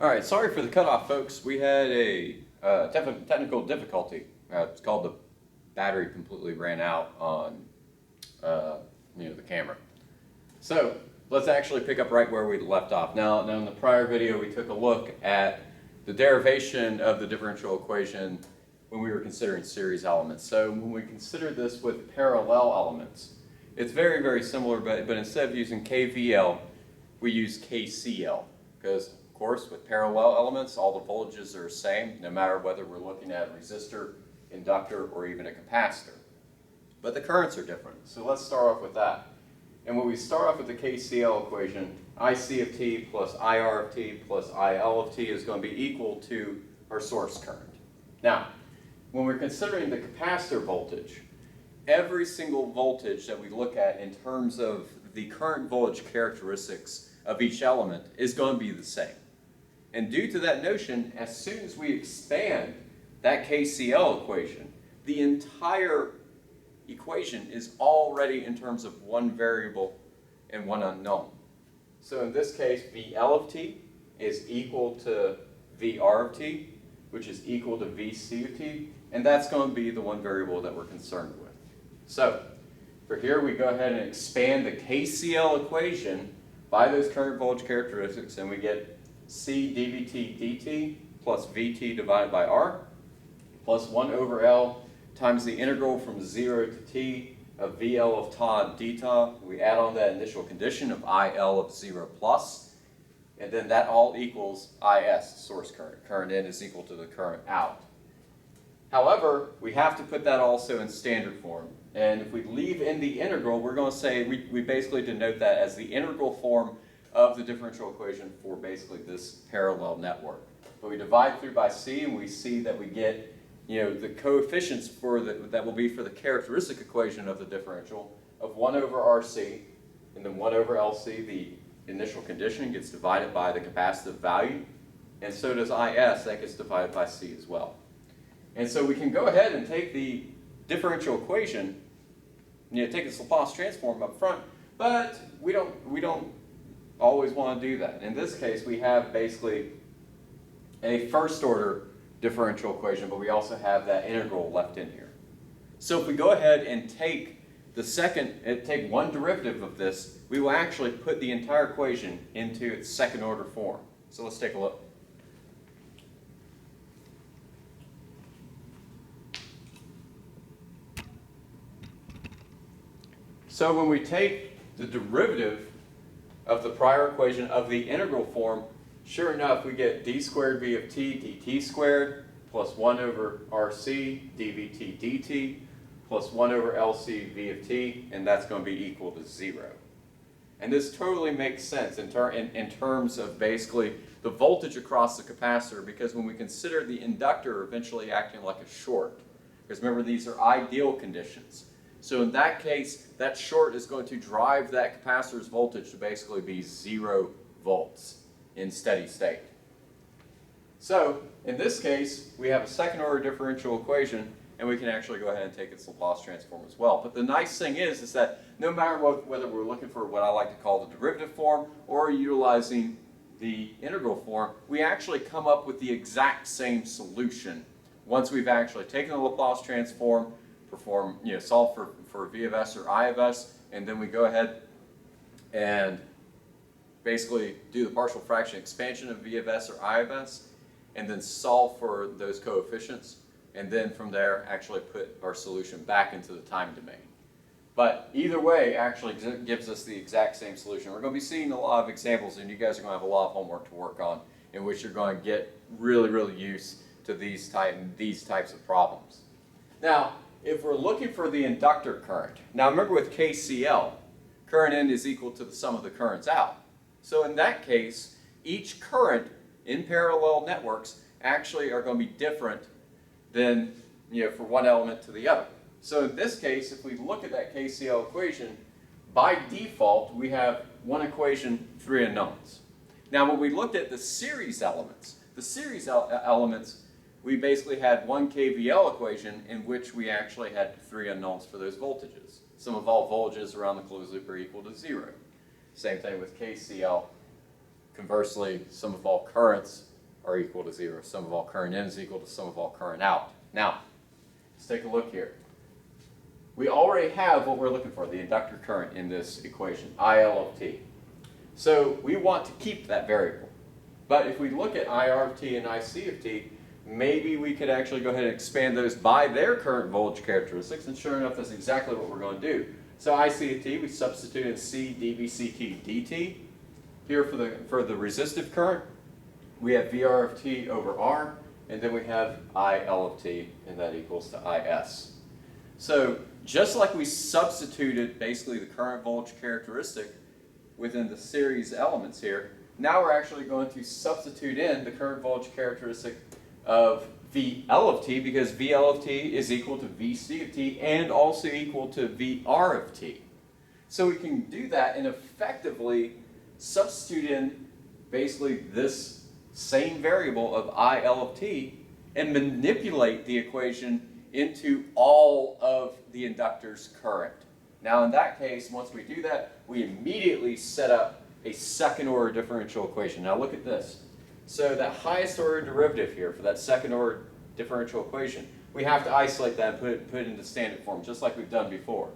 Alright, sorry for the cutoff, folks. We had a technical difficulty. It's called the battery completely ran out on the camera. So let's actually pick up right where we left off. Now in the prior video we took a look at the derivation of the differential equation when we were considering series elements. So when we consider this with parallel elements, it's very, very similar, but instead of using KVL, we use KCL. Because, of course, with parallel elements, all the voltages are the same, no matter whether we're looking at a resistor, inductor, or even a capacitor. But the currents are different. So let's start off with that. And when we start off with the KCL equation, IC of t plus IR of t plus IL of t is going to be equal to our source current. Now, when we're considering the capacitor voltage, every single voltage that we look at in terms of the current voltage characteristics of each element is going to be the same. And due to that notion, as soon as we expand that KCL equation, the entire equation is already in terms of one variable and one unknown. So in this case, VL of t is equal to VR of t, which is equal to VC of t, and that's going to be the one variable that we're concerned with. So for here, we go ahead and expand the KCL equation by those current voltage characteristics, and we get C dVt dt plus Vt divided by R plus 1 over L times the integral from 0 to t of VL of ta d ta. We add on that initial condition of IL of 0 plus, and then that all equals IS, source current. Current in is equal to the current out. However, we have to put that also in standard form. And if we leave in the integral, we're going to say, we basically denote that as the integral form of the differential equation for basically this parallel network. But we divide through by c, and we see that we get the coefficients that will be for the characteristic equation of the differential of 1 over RC, and then 1 over LC, the initial condition, gets divided by the capacitive value, and so does IS, that gets divided by C as well. And so we can go ahead and take the differential equation, take its Laplace transform up front, but we don't always want to do that. In this case, we have basically a first order differential equation, but we also have that integral left in here. So if we go ahead and take one derivative of this, we will actually put the entire equation into its second order form. So let's take a look. So when we take the derivative of the prior equation of the integral form, sure enough, we get d squared v of t dt squared plus 1 over rc dvt dt plus 1 over lc v of t, and that's going to be equal to 0. And this totally makes sense in terms of basically the voltage across the capacitor, because when we consider the inductor eventually acting like a short, because remember, these are ideal conditions. So in that case, that short is going to drive that capacitor's voltage to basically be 0 volts in steady state. So in this case, we have a second order differential equation, and we can actually go ahead and take its Laplace transform as well. But the nice thing is that no matter whether we're looking for what I like to call the derivative form or utilizing the integral form, we actually come up with the exact same solution once we've actually taken the Laplace transform, solve for V of s or I of s, and then we go ahead and basically do the partial fraction expansion of V of s or I of s, and then solve for those coefficients, and then from there actually put our solution back into the time domain. But either way actually gives us the exact same solution. We're going to be seeing a lot of examples, and you guys are going to have a lot of homework to work on, in which you're going to get really, really used to these types of problems. Now, if we're looking for the inductor current, now remember with KCL, current in is equal to the sum of the currents out. So in that case, each current in parallel networks actually are going to be different than for one element to the other. So in this case, if we look at that KCL equation, by default we have one equation, 3 unknowns. Now when we looked at the series elements, we basically had one KVL equation in which we actually had 3 unknowns for those voltages. Sum of all voltages around the closed loop are equal to 0. Same thing with KCL. Conversely, sum of all currents are equal to 0. Sum of all current in is equal to sum of all current out. Now, let's take a look here. We already have what we're looking for, the inductor current in this equation, IL of t. So we want to keep that variable. But if we look at IR of t and IC of t, maybe we could actually go ahead and expand those by their current voltage characteristics, and sure enough, that's exactly what we're going to do. So IC of t, we substitute in C dVCT dt. Here for the resistive current, we have VR of t over R, and then we have IL of t, and that equals to IS. So just like we substituted basically the current voltage characteristic within the series elements here, now we're actually going to substitute in the current voltage characteristic of VL of t, because VL of t is equal to VC of t and also equal to VR of t. So we can do that and effectively substitute in basically this same variable of IL of t and manipulate the equation into all of the inductor's current. Now in that case, once we do that, we immediately set up a second order differential equation. Now look at this. So that highest order derivative here for that second order differential equation, we have to isolate that and put it into standard form, just like we've done before.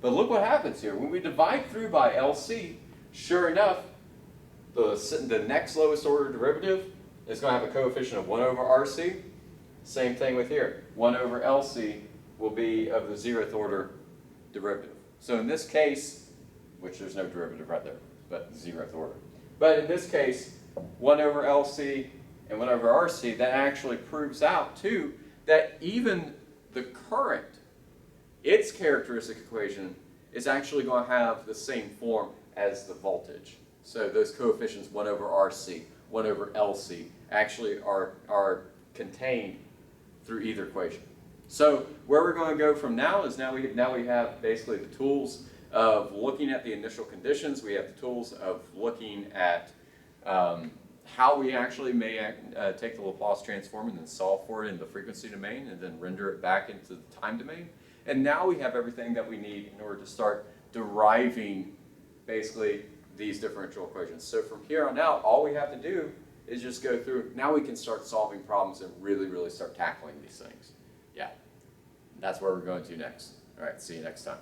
But look what happens here. When we divide through by LC, sure enough, the next lowest order derivative is going to have a coefficient of 1 over RC. Same thing with here. 1 over LC will be of the 0th order derivative. So in this case, which there's no derivative right there, but 0th order. But in this case, 1 over LC and 1 over RC, that actually proves out too that even the current, its characteristic equation, is actually going to have the same form as the voltage. So those coefficients 1 over RC, 1 over LC actually are contained through either equation. So where we're going to go from now is now we have basically the tools of looking at the initial conditions. We have the tools of looking at how we actually may take the Laplace transform and then solve for it in the frequency domain and then render it back into the time domain. And now we have everything that we need in order to start deriving basically these differential equations. So from here on out, all we have to do is just go through. Now we can start solving problems and really, really start tackling these things. Yeah, that's where we're going to next. All right, see you next time.